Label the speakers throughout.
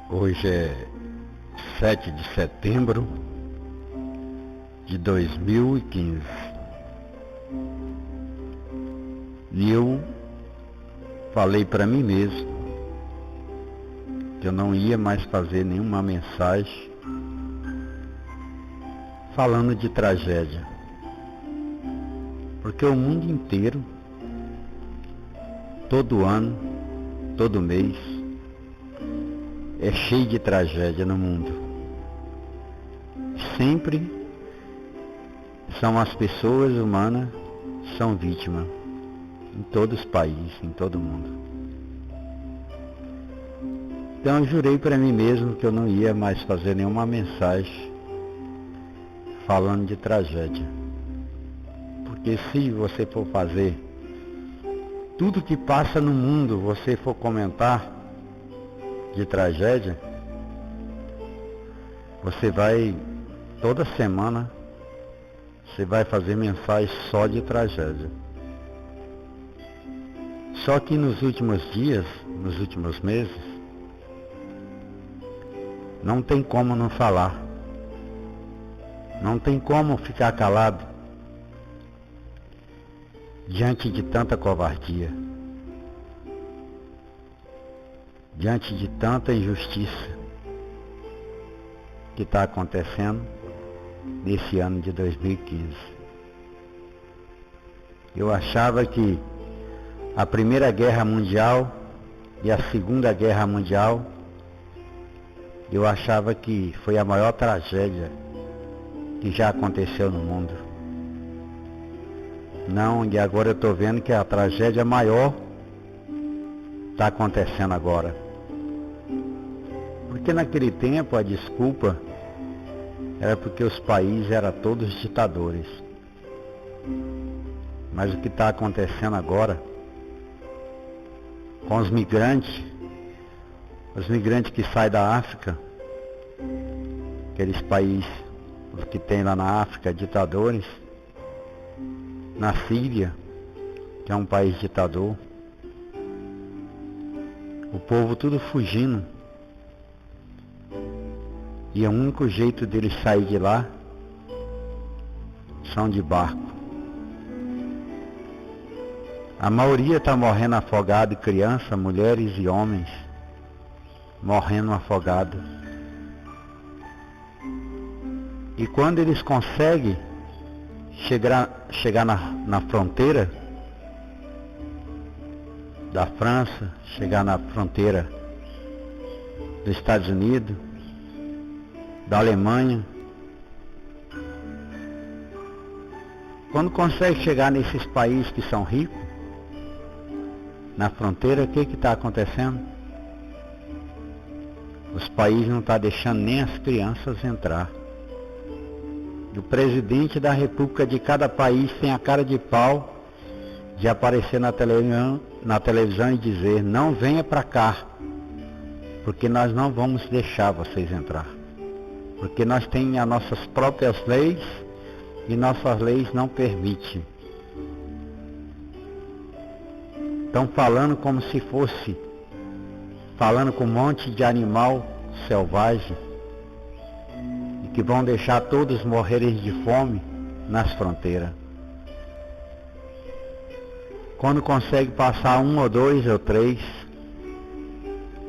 Speaker 1: Hoje é 7 de setembro de 2015. E eu falei para mim mesmo que eu não ia mais fazer nenhuma mensagem falando de tragédia, porque o mundo inteiro, todo ano, todo mês, é cheio de tragédia no mundo. Sempre são as pessoas humanas que são vítimas, em todos os países, em todo o mundo. Então eu jurei para mim mesmo que eu não ia mais fazer nenhuma mensagem falando de tragédia. Porque se você for fazer tudo que passa no mundo, você for comentar de tragédia, você vai, toda semana, você vai fazer mensagem só de tragédia. Só que nos últimos dias, nos últimos meses, não tem como não falar. Não tem como ficar calado diante de tanta covardia, diante de tanta injustiça que está acontecendo nesse ano de 2015. Eu achava que a Primeira Guerra Mundial e a Segunda Guerra Mundial, eu achava que foi a maior tragédia que já aconteceu no mundo. Não, e agora eu estou vendo que a tragédia maior está acontecendo agora. Porque naquele tempo a desculpa era porque os países eram todos ditadores. Mas o que está acontecendo agora com os migrantes que saem da África, aqueles países que tem lá na África ditadores, na Síria, que é um país ditador, o povo tudo fugindo, e o único jeito deles sair de lá são de barco. A maioria está morrendo afogado, crianças, mulheres e homens morrendo afogados. E quando eles conseguem chegar na fronteira da França, chegar na fronteira dos Estados Unidos, da Alemanha, quando consegue chegar nesses países que são ricos, na fronteira, o que está acontecendo? Os países não estão deixando nem as crianças entrar. O presidente da república de cada país tem a cara de pau de aparecer na televisão e dizer: não venha para cá, porque nós não vamos deixar vocês entrar. Porque nós temos as nossas próprias leis e nossas leis não permitem. Estão falando como se fosse, falando com um monte de animal selvagem, que vão deixar todos morrerem de fome nas fronteiras. Quando consegue passar um ou dois ou três,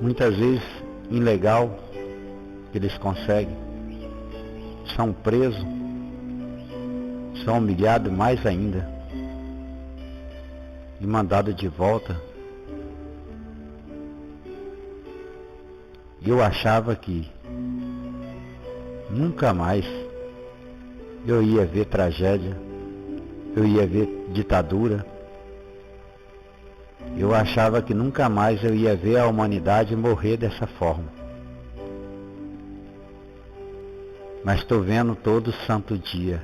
Speaker 1: muitas vezes ilegal, que eles conseguem, são presos, são humilhados mais ainda e mandados de volta. Eu achava que nunca mais eu ia ver tragédia, eu ia ver ditadura. Eu achava que nunca mais eu ia ver a humanidade morrer dessa forma. Mas estou vendo todo santo dia.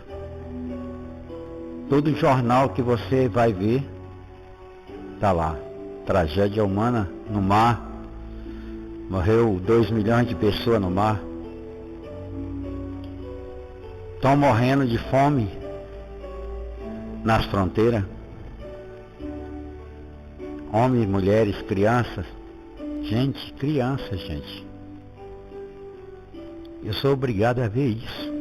Speaker 1: Todo jornal que você vai ver, está lá. Tragédia humana no mar. Morreu 2 milhões de pessoas no mar. Estão morrendo de fome nas fronteiras. homens, mulheres, crianças. Gente, crianças, gente. Eu sou obrigado a ver isso.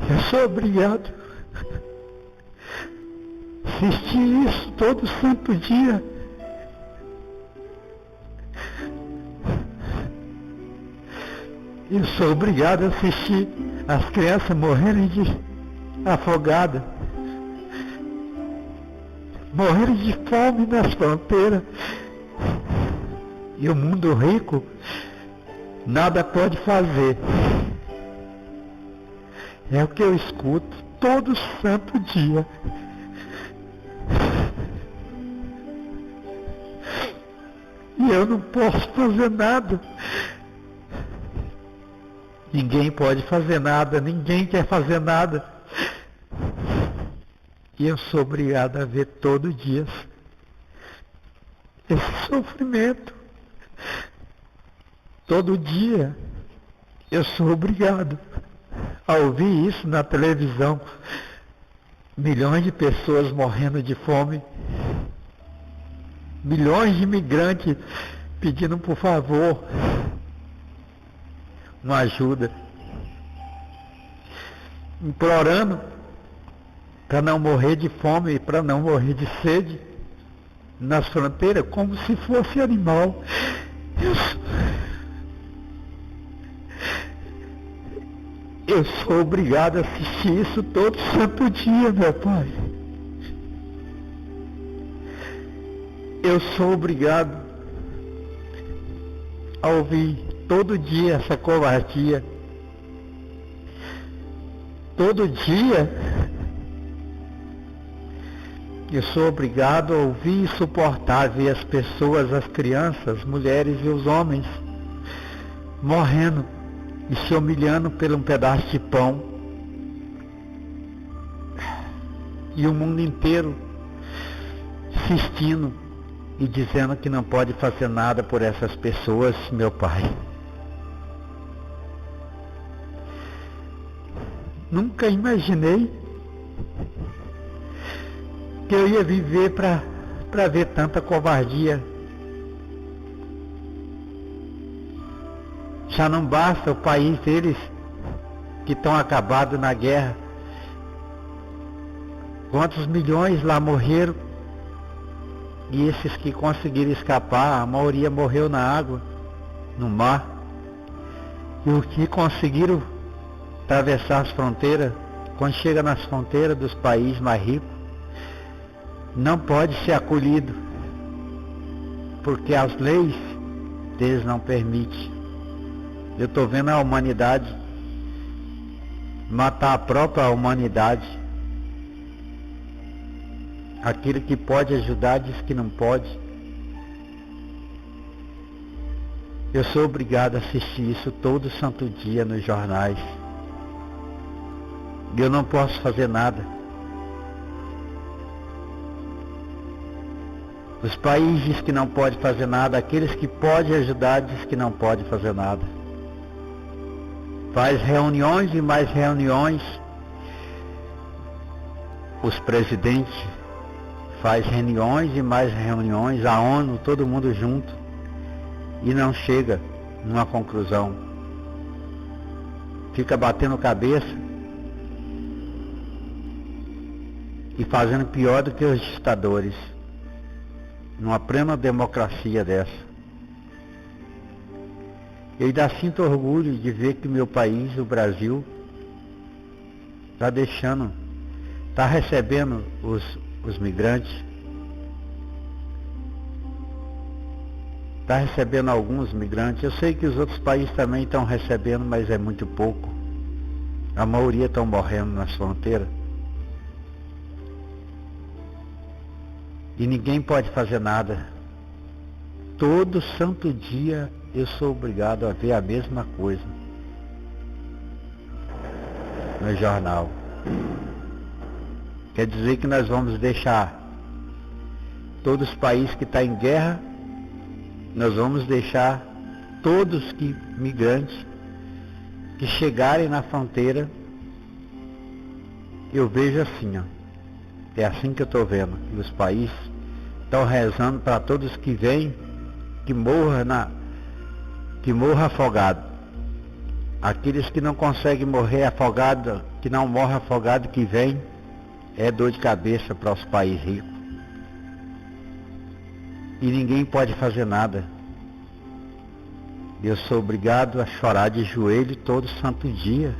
Speaker 1: Eu sou obrigado a assistir isso todo santo dia. Eu sou obrigado a assistir as crianças morrerem de afogada, morrerem de fome nas fronteiras. E o mundo rico nada pode fazer. É o que eu escuto todo santo dia. E eu não posso fazer nada. Ninguém pode fazer nada, ninguém quer fazer nada. E eu sou obrigado a ver todo dia esse sofrimento. Todo dia eu sou obrigado a ouvir isso na televisão. Milhões de pessoas morrendo de fome. Milhões de imigrantes pedindo por favor uma ajuda, implorando para não morrer de fome e para não morrer de sede nas fronteiras, como se fosse animal. Eu sou obrigado a assistir isso todo santo dia, meu Pai. Eu sou obrigado a ouvir todo dia essa covardia. Todo dia eu sou obrigado a ouvir e suportar ver as pessoas, as crianças, as mulheres e os homens morrendo e se humilhando por um pedaço de pão. E o mundo inteiro insistindo e dizendo que não pode fazer nada por essas pessoas, meu Pai. Nunca imaginei que eu ia viver para ver tanta covardia. Já não basta o país deles que estão acabados na guerra. Quantos milhões lá morreram? E esses que conseguiram escapar, a maioria morreu na água, no mar. E os que conseguiram atravessar as fronteiras, quando chega nas fronteiras dos países mais ricos, não pode ser acolhido, porque as leis deles não permitem. Eu estou vendo a humanidade matar a própria humanidade. Aquilo que pode ajudar diz que não pode. Eu sou obrigado a assistir isso todo santo dia nos jornais. E eu não posso fazer nada. Os países que não podem fazer nada, aqueles que podem ajudar, diz que não podem fazer nada. Faz reuniões e mais reuniões. Os presidentes faz reuniões e mais reuniões, a ONU, todo mundo junto, e não chega numa conclusão. Fica batendo cabeça e fazendo pior do que os ditadores, numa plena democracia dessa. Eu ainda sinto orgulho de ver que meu país, o Brasil, está recebendo os migrantes, está recebendo alguns migrantes. Eu sei que os outros países também estão recebendo, mas é muito pouco. A maioria estão morrendo nas fronteiras. E ninguém pode fazer nada. Todo santo dia eu sou obrigado a ver a mesma coisa no jornal. Quer dizer que nós vamos deixar todos os países que estão em guerra, nós vamos deixar todos que migrantes que chegarem na fronteira, eu vejo assim, ó. É assim que eu estou vendo. E os países estão rezando para todos que vêm, que morra afogado. Aqueles que não conseguem morrer afogado, que não morrem afogado, que vem, é dor de cabeça para os países ricos. E ninguém pode fazer nada. Eu sou obrigado a chorar de joelho todo santo dia.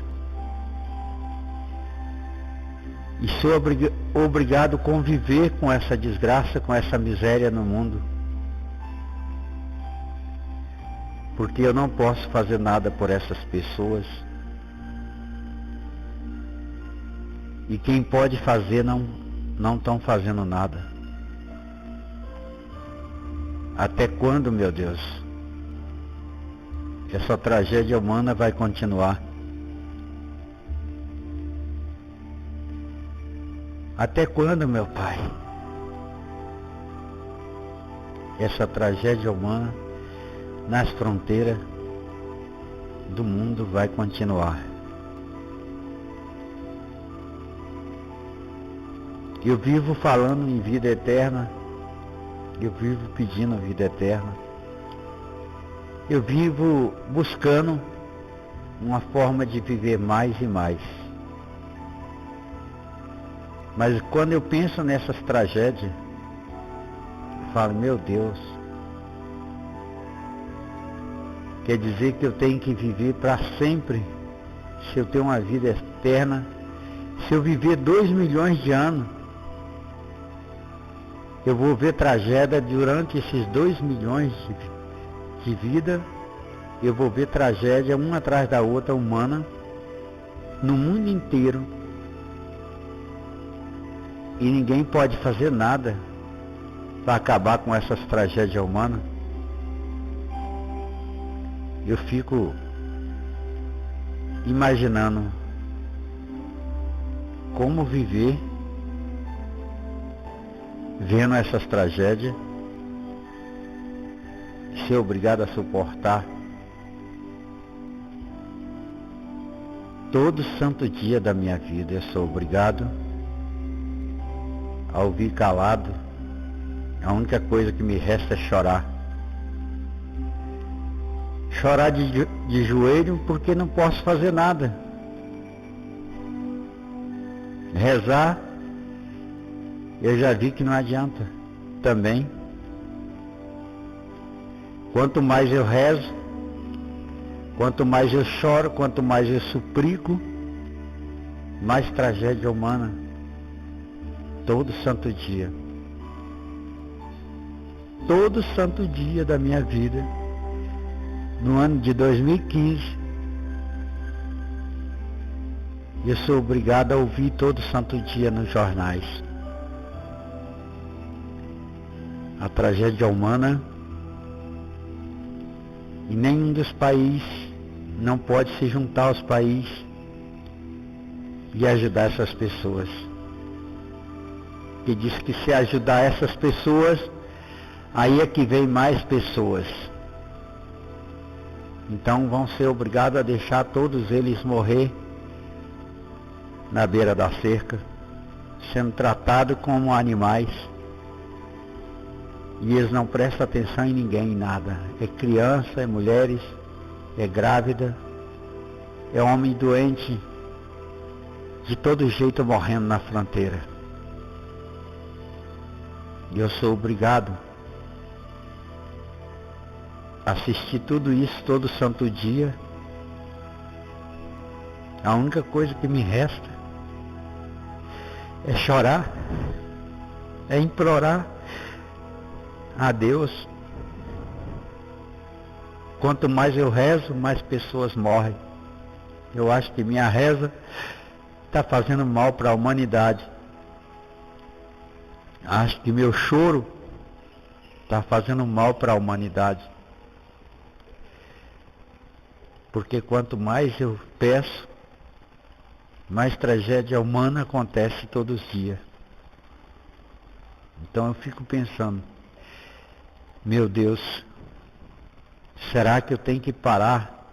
Speaker 1: E sou obrigado a conviver com essa desgraça, com essa miséria no mundo. Porque eu não posso fazer nada por essas pessoas. E quem pode fazer não estão fazendo nada. Até quando, meu Deus, essa tragédia humana vai continuar? Até quando, meu Pai, essa tragédia humana nas fronteiras do mundo vai continuar? Eu vivo falando em vida eterna, eu vivo pedindo a vida eterna, eu vivo buscando uma forma de viver mais e mais. Mas quando eu penso nessas tragédias, eu falo, meu Deus, quer dizer que eu tenho que viver para sempre, se eu tenho uma vida eterna, se eu viver 2 milhões de anos, eu vou ver tragédia durante esses 2 milhões de vida, eu vou ver tragédia uma atrás da outra humana, no mundo inteiro. E ninguém pode fazer nada para acabar com essas tragédias humanas. Eu fico imaginando como viver vendo essas tragédias, ser obrigado a suportar todo santo dia da minha vida. Eu sou obrigado a ouvir calado. A única coisa que me resta é chorar. Chorar de joelho porque não posso fazer nada. Rezar, eu já vi que não adianta também. Quanto mais eu rezo, quanto mais eu choro, quanto mais eu suplico, mais tragédia humana. Todo santo dia. Todo santo dia da minha vida. No ano de 2015, eu sou obrigado a ouvir todo santo dia nos jornais a tragédia humana, e nenhum dos países não pode se juntar aos países e ajudar essas pessoas. Que diz que se ajudar essas pessoas, aí é que vem mais pessoas. Então vão ser obrigados a deixar todos eles morrer na beira da cerca, sendo tratados como animais. E eles não prestam atenção em ninguém, em nada. É criança, é mulheres, é grávida, é homem doente, de todo jeito morrendo na fronteira. E eu sou obrigado a assistir tudo isso todo santo dia. A única coisa que me resta é chorar, é implorar a Deus. Quanto mais eu rezo, mais pessoas morrem. Eu acho que minha reza está fazendo mal para a humanidade. Acho que meu choro está fazendo mal para a humanidade. Porque quanto mais eu peço, mais tragédia humana acontece todos os dias. Então eu fico pensando, meu Deus, será que eu tenho que parar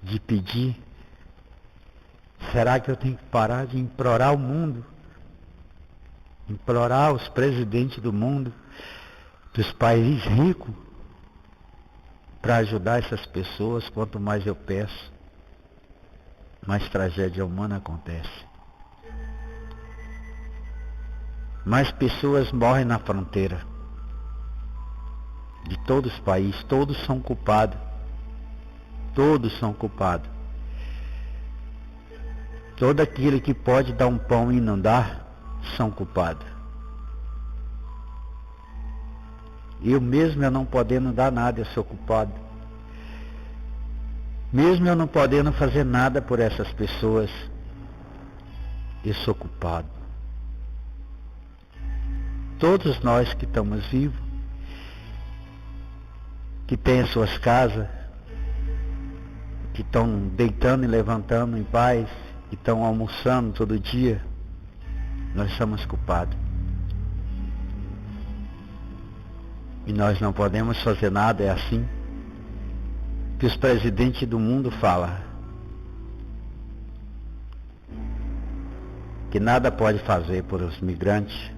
Speaker 1: de pedir? Será que eu tenho que parar de implorar o mundo? Implorar os presidentes do mundo, dos países ricos, para ajudar essas pessoas? Quanto mais eu peço, mais tragédia humana acontece. Mais pessoas morrem na fronteira. De todos os países, todos são culpados. Todos são culpados. Todo aquele que pode dar um pão e não dar, são culpados. Eu mesmo não podendo dar nada, eu sou culpado. Mesmo eu não podendo fazer nada por essas pessoas, eu sou culpado. Todos nós que estamos vivos, que têm as suas casas, que estão deitando e levantando em paz, que estão almoçando todo dia, nós somos culpados. E nós não podemos fazer nada, é assim que os presidentes do mundo falam. Que nada pode fazer por os migrantes.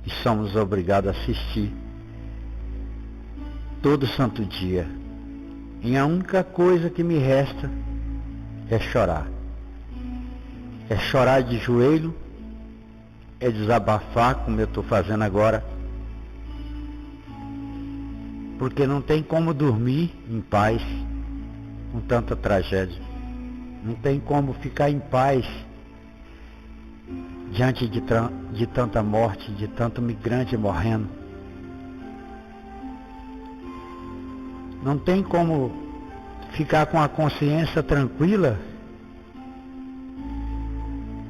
Speaker 1: E somos obrigados a assistir todo santo dia. E a única coisa que me resta é chorar. É chorar de joelho, é desabafar como eu estou fazendo agora. Porque não tem como dormir em paz com tanta tragédia. Não tem como ficar em paz diante de tanta morte, de tanto migrante morrendo. Não tem como ficar com a consciência tranquila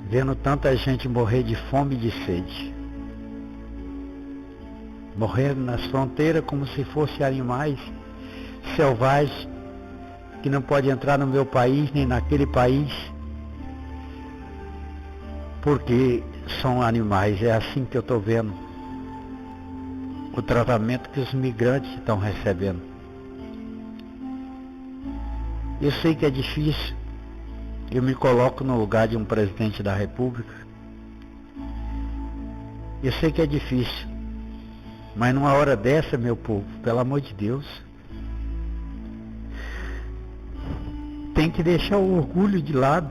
Speaker 1: vendo tanta gente morrer de fome e de sede. Morrendo nas fronteiras como se fossem animais selvagens que não podem entrar no meu país nem naquele país, porque são animais. É assim que eu estou vendo o tratamento que os migrantes estão recebendo. Eu sei que é difícil, eu me coloco no lugar de um presidente da República. Eu sei que é difícil, mas numa hora dessa, meu povo, pelo amor de Deus, tem que deixar o orgulho de lado.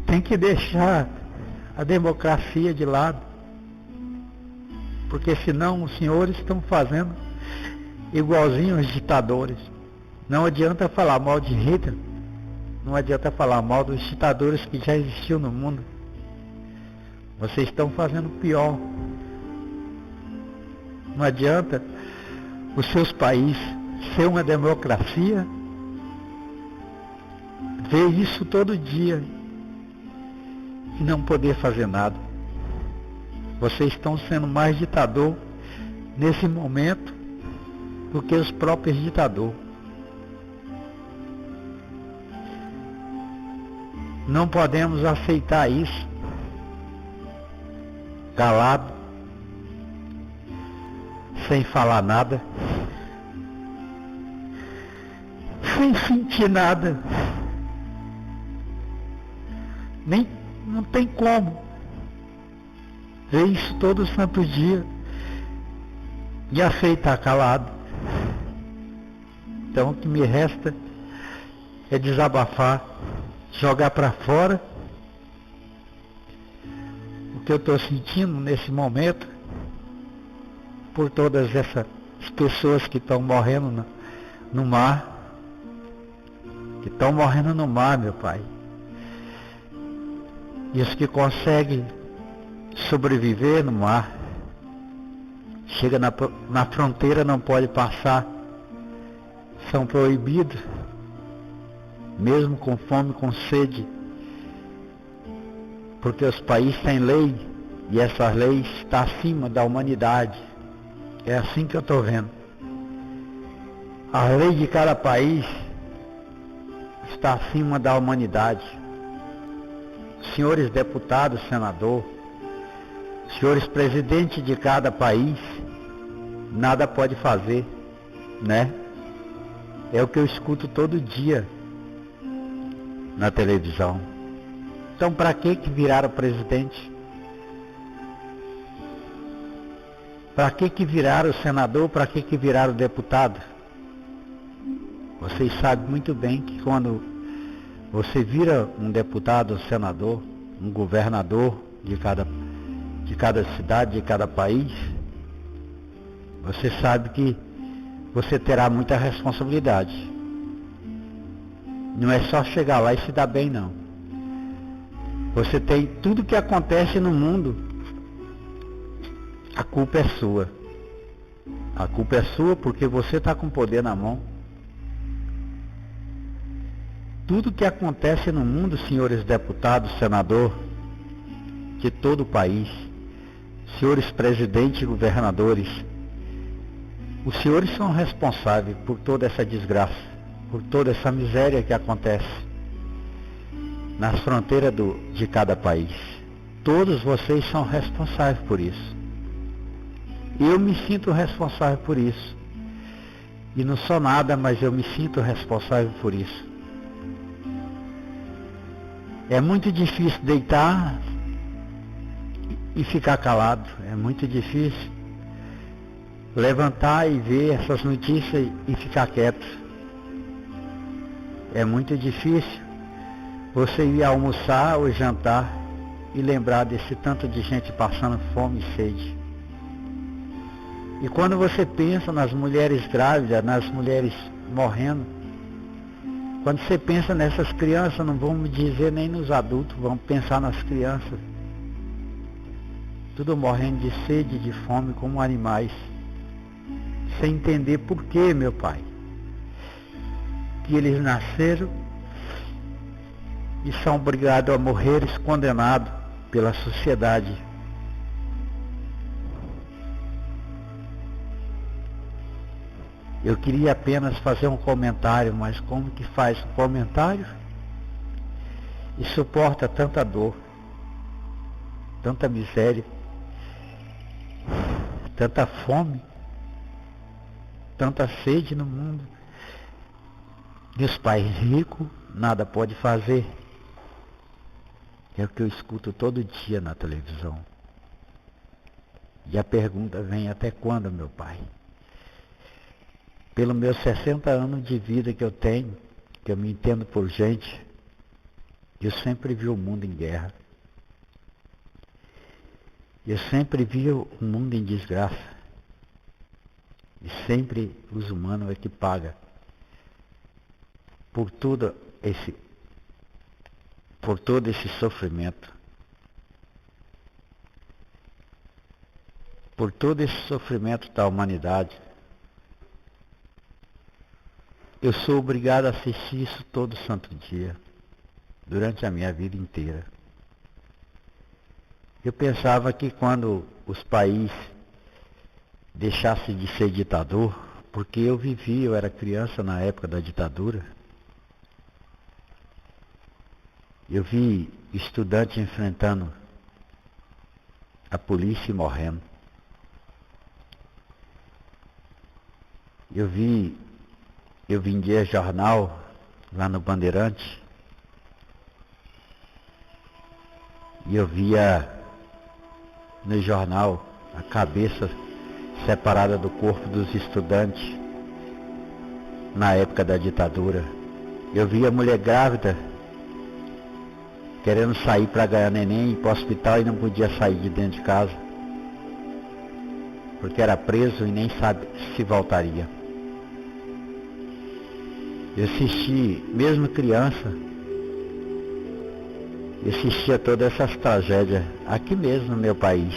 Speaker 1: Tem que deixar a democracia de lado. Porque senão os senhores estão fazendo igualzinho os ditadores. Não adianta falar mal de Hitler, não adianta falar mal dos ditadores que já existiam no mundo. Vocês estão fazendo pior. Não adianta os seus países ser uma democracia, ver isso todo dia e não poder fazer nada. Vocês estão sendo mais ditador nesse momento do que os próprios ditadores. Não podemos aceitar isso calado, sem falar nada, sem sentir nada. Não tem como ver isso todo santo dia e aceitar calado. Então o que me resta é desabafar, jogar para fora o que eu estou sentindo nesse momento por todas essas pessoas que estão morrendo no mar, que estão morrendo no mar, meu Pai. E os que conseguem sobreviver no mar, chega na fronteira, não pode passar, são proibidos, mesmo com fome, com sede, porque os países têm lei, e essas leis estão acima da humanidade. É assim que eu estou vendo. A lei de cada país está acima da humanidade. Senhores deputados, senador, senhores presidentes de cada país, nada pode fazer, né? É o que eu escuto todo dia na televisão. Então, para que viraram presidente? Para que viraram senador? Para que viraram deputado? Vocês sabem muito bem que quando você vira um deputado, um senador, um governador de cada cidade, de cada país, você sabe que você terá muita responsabilidade. Não é só chegar lá e se dar bem, não. Você tem tudo que acontece no mundo, a culpa é sua. A culpa é sua porque você está com o poder na mão. Tudo que acontece no mundo, senhores deputados, senador, de todo o país, senhores presidentes e governadores, os senhores são responsáveis por toda essa desgraça, por toda essa miséria que acontece nas fronteiras de cada país. Todos vocês são responsáveis por isso. Eu me sinto responsável por isso. E não sou nada, mas eu me sinto responsável por isso. É muito difícil deitar e ficar calado. É muito difícil levantar e ver essas notícias e ficar quieto. É muito difícil você ir almoçar ou jantar e lembrar desse tanto de gente passando fome e sede. E quando você pensa nas mulheres grávidas, nas mulheres morrendo, quando você pensa nessas crianças, não vamos dizer nem nos adultos, vamos pensar nas crianças. Tudo morrendo de sede, de fome, como animais. Sem entender por quê, meu Pai. Que eles nasceram e são obrigados a morrer condenados pela sociedade. Eu queria apenas fazer um comentário, mas como que faz um comentário e suporta tanta dor, tanta miséria, tanta fome, tanta sede no mundo, e os pais ricos nada pode fazer? É o que eu escuto todo dia na televisão. E a pergunta vem: até quando, meu Pai? Pelos meus 60 anos de vida que eu tenho, que eu me entendo por gente, eu sempre vi o mundo em guerra. Eu sempre vi o mundo em desgraça. E sempre os humanos é que pagam por todo esse sofrimento. Por todo esse sofrimento da humanidade. Eu sou obrigado a assistir isso todo santo dia, durante a minha vida inteira. Eu pensava que quando os países deixassem de ser ditador, porque eu era criança na época da ditadura, eu vi estudantes enfrentando a polícia e morrendo. Eu vendia jornal lá no Bandeirante e eu via no jornal a cabeça separada do corpo dos estudantes na época da ditadura. Eu via mulher grávida querendo sair para ganhar neném, ir para o hospital e não podia sair de dentro de casa porque era preso e nem sabe se voltaria. Eu assisti, mesmo criança, eu assistia todas essas tragédias aqui mesmo no meu país.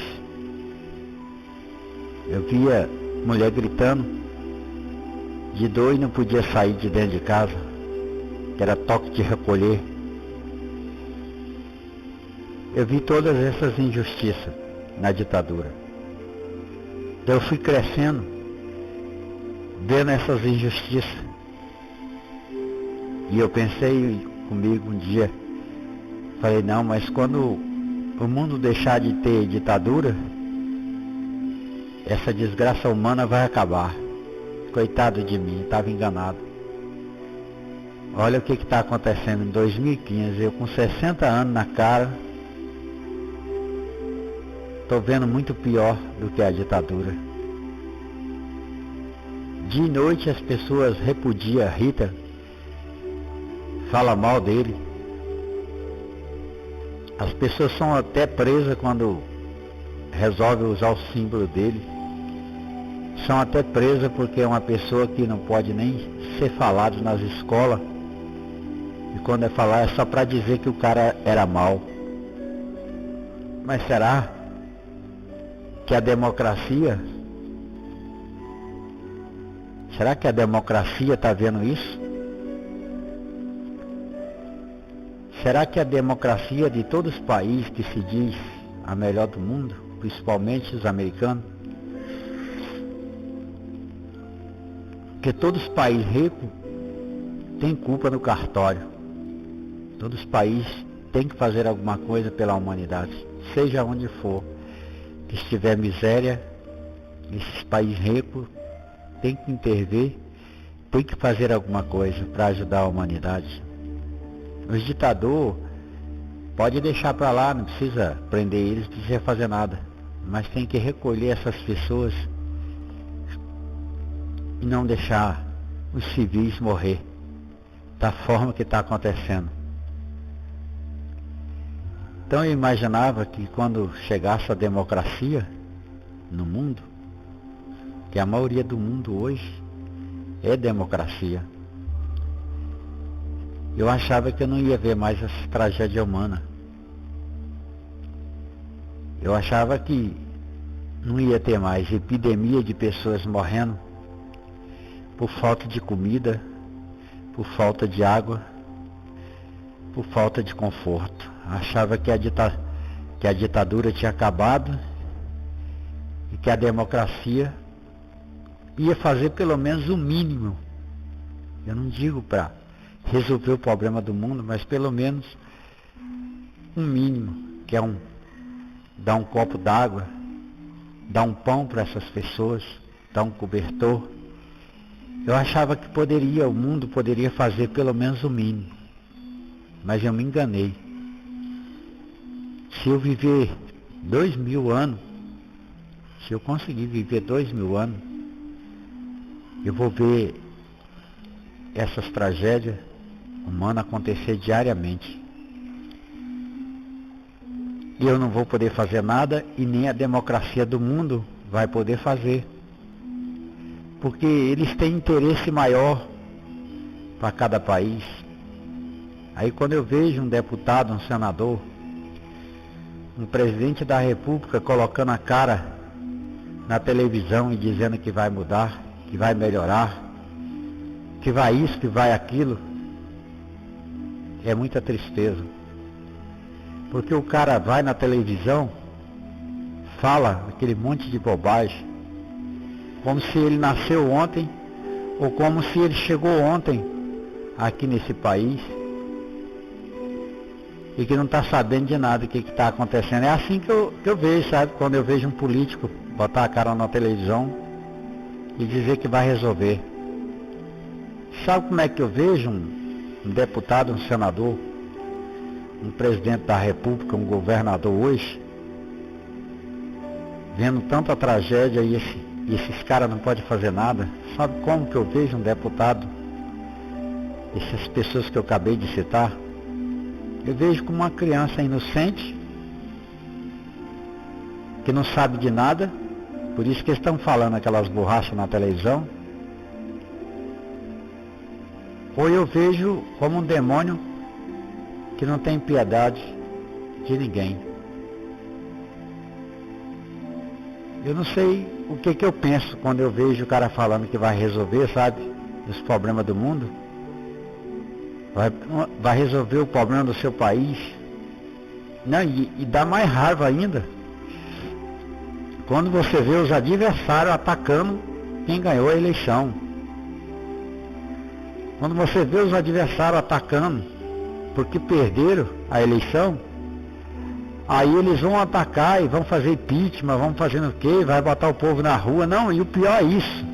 Speaker 1: Eu via mulher gritando de dor e não podia sair de dentro de casa, que era toque de recolher. Eu vi todas essas injustiças na ditadura. Então eu fui crescendo, vendo essas injustiças. E eu pensei comigo um dia, falei, não, mas quando o mundo deixar de ter ditadura, essa desgraça humana vai acabar. Coitado de mim, estava enganado. Olha o que está acontecendo em 2015. Eu com 60 anos na cara, estou vendo muito pior do que a ditadura. De noite as pessoas repudiam Hitler, falam mal dele. As pessoas são até presas quando resolvem usar o símbolo dele. São até presas porque é uma pessoa que não pode nem ser falado nas escolas. E quando é falar é só para dizer que o cara era mau. Mas será que a democracia... Será que a democracia está vendo isso? Será que a democracia de todos os países que se diz a melhor do mundo, principalmente os americanos, porque todos os países ricos têm culpa no cartório. Todos os países têm que fazer alguma coisa pela humanidade, seja onde for. Que estiver miséria, esses países ricos tem que intervir, tem que fazer alguma coisa para ajudar a humanidade. Os ditadores pode deixar para lá, não precisa prender eles, não precisa fazer nada, mas tem que recolher essas pessoas e não deixar os civis morrer da forma que está acontecendo. Então eu imaginava que quando chegasse a democracia no mundo, que a maioria do mundo hoje é democracia, eu achava que eu não ia ver mais essa tragédia humana. Eu achava que não ia ter mais epidemia de pessoas morrendo por falta de comida, por falta de água, por falta de conforto. Achava que a ditadura tinha acabado e que a democracia ia fazer pelo menos o mínimo. Eu não digo para resolver o problema do mundo, mas pelo menos um mínimo, que é dar um copo d'água, dar um pão para essas pessoas, dar um cobertor. Eu achava que o mundo poderia fazer pelo menos o mínimo, mas eu me enganei. Se eu viver 2000 anos, se eu conseguir viver 2000 anos, eu vou ver essas tragédias humanas acontecer diariamente. E eu não vou poder fazer nada e nem a democracia do mundo vai poder fazer. Porque eles têm interesse maior para cada país. Aí quando eu vejo um deputado, um senador, um presidente da república colocando a cara na televisão e dizendo que vai mudar, que vai melhorar, que vai isso, que vai aquilo, é muita tristeza. Porque o cara vai na televisão, fala aquele monte de bobagem, como se ele nasceu ontem, ou como se ele chegou ontem aqui nesse país, e que não está sabendo de nada do que está acontecendo. É assim que eu vejo, sabe? Quando eu vejo um político botar a cara na televisão e dizer que vai resolver. Sabe como é que eu vejo um deputado, um senador, um presidente da república, um governador hoje, vendo tanta tragédia e esses caras não podem fazer nada? Sabe como que eu vejo um deputado, essas pessoas que eu acabei de citar? Eu vejo como uma criança inocente, que não sabe de nada, por isso que eles estão falando aquelas borrachas na televisão. Ou eu vejo como um demônio que não tem piedade de ninguém. Eu não sei o que eu penso quando eu vejo o cara falando que vai resolver, sabe, os problemas do mundo. Vai resolver o problema do seu país. Não, e dá mais raiva ainda quando você vê os adversários atacando quem ganhou a eleição. Quando você vê os adversários atacando porque perderam a eleição, aí eles vão atacar e vão fazer impeachment, vão fazendo o quê? Vai botar o povo na rua. Não, e o pior é isso.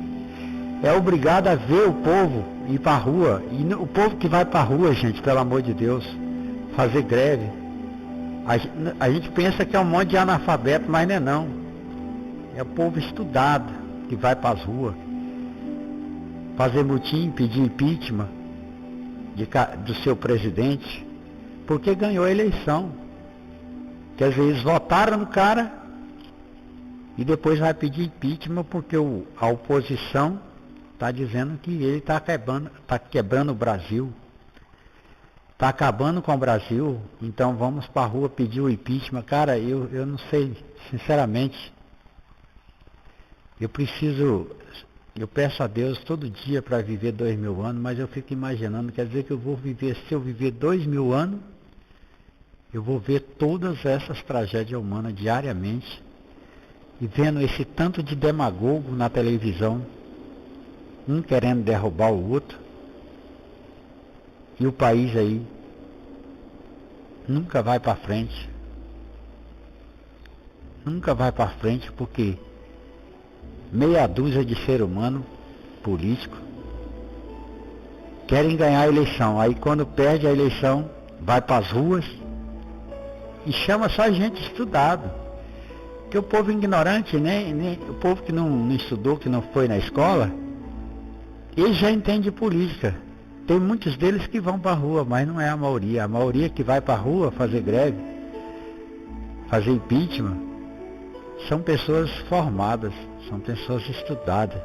Speaker 1: É obrigado a ver o povo ir para a rua. E o povo que vai para a rua, gente, pelo amor de Deus, fazer greve. A gente pensa que é um monte de analfabeto, mas não é não. É o povo estudado que vai para as ruas. Fazer mutim, pedir impeachment do seu presidente, porque ganhou a eleição. Quer dizer, eles votaram no cara e depois vai pedir impeachment porque a oposição está dizendo que ele está quebrando o Brasil. Está acabando com o Brasil, então vamos para a rua pedir o impeachment. Cara, eu não sei, sinceramente. Eu peço a Deus todo dia para viver 2000 anos, mas eu fico imaginando, quer dizer que eu vou viver, se eu viver 2000 anos, eu vou ver todas essas tragédias humanas diariamente, e vendo esse tanto de demagogo na televisão, um querendo derrubar o outro, e o país aí nunca vai para frente. Nunca vai para frente porque meia dúzia de ser humano político querem ganhar a eleição. Aí quando perde a eleição, vai para as ruas e chama só gente estudado. Porque o povo ignorante, né? O povo que não estudou, que não foi na escola, ele já entende política. Tem muitos deles que vão para a rua, mas não é a maioria. A maioria que vai para a rua fazer greve, fazer impeachment, são pessoas formadas, são pessoas estudadas.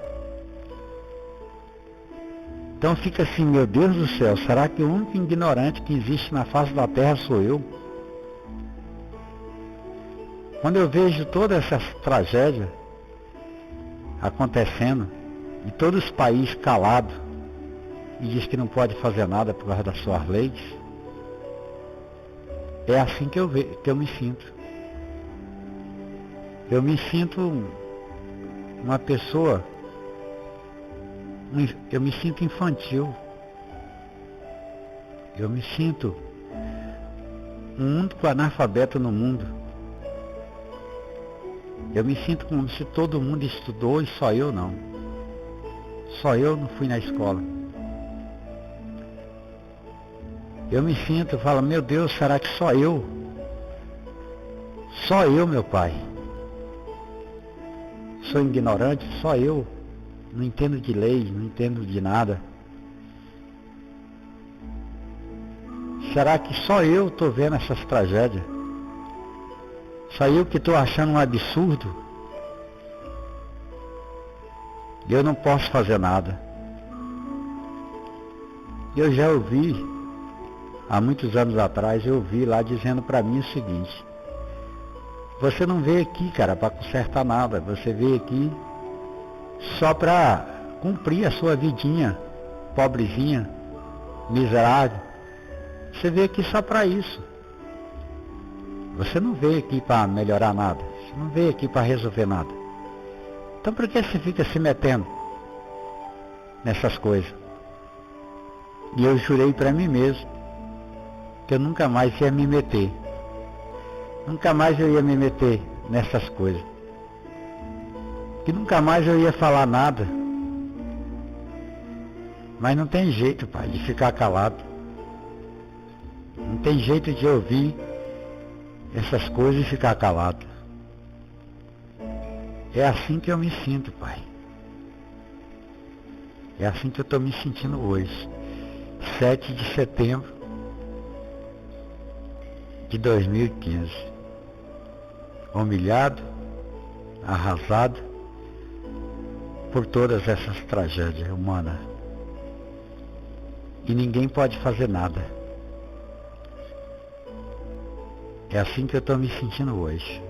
Speaker 1: Então fica assim, meu Deus do céu, será que o único ignorante que existe na face da terra sou eu? Quando eu vejo todas essas tragédias acontecendo, e todos os países calados, e diz que não pode fazer nada por causa das suas leis, é assim que eu me sinto. Eu me sinto uma pessoa, eu me sinto infantil. Eu me sinto um único analfabeto no mundo. Eu me sinto como se todo mundo estudou e só eu não. Só eu não fui na escola. Eu me sinto, falo, meu Deus, será que só eu? Só eu, meu pai. Sou ignorante, só eu. Não entendo de lei, não entendo de nada. Será que só eu estou vendo essas tragédias? Só eu que estou achando um absurdo? Eu não posso fazer nada. Eu já ouvi, há muitos anos atrás, eu ouvi lá dizendo para mim o seguinte: você não veio aqui, cara, para consertar nada. Você veio aqui só para cumprir a sua vidinha, pobrezinha, miserável. Você veio aqui só para isso. Você não veio aqui para melhorar nada. Você não veio aqui para resolver nada. Então por que você fica se metendo nessas coisas? E eu jurei para mim mesmo que eu nunca mais ia me meter. Nunca mais eu ia me meter nessas coisas. Que nunca mais eu ia falar nada. Mas não tem jeito, pai, de ficar calado. Não tem jeito de ouvir essas coisas e ficar calado. É assim que eu me sinto, pai. É assim que eu estou me sentindo hoje. 7 de setembro de 2015. Humilhado, arrasado por todas essas tragédias humanas. E ninguém pode fazer nada. É assim que eu estou me sentindo hoje.